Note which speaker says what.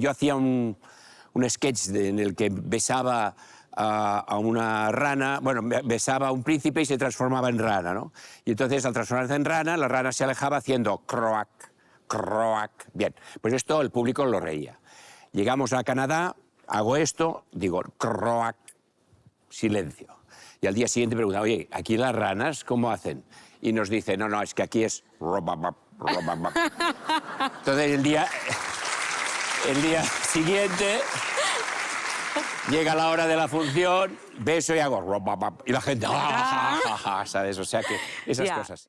Speaker 1: yo hacía un sketch en el que besaba a una rana, bueno, besaba a un príncipe y se transformaba en rana, ¿no? Y entonces, al transformarse en rana, la rana se alejaba haciendo croac, croac. Bien, pues esto el público lo reía. Llegamos a Canadá, hago esto, digo croac, silencio. Y al día siguiente pregunta, oye, ¿aquí las ranas cómo hacen? Y nos dice, no, es que aquí es robabap, robabap. Entonces el día siguiente llega la hora de la función, beso y hago robabap. Y la gente, ¿sabes? O sea que esas cosas.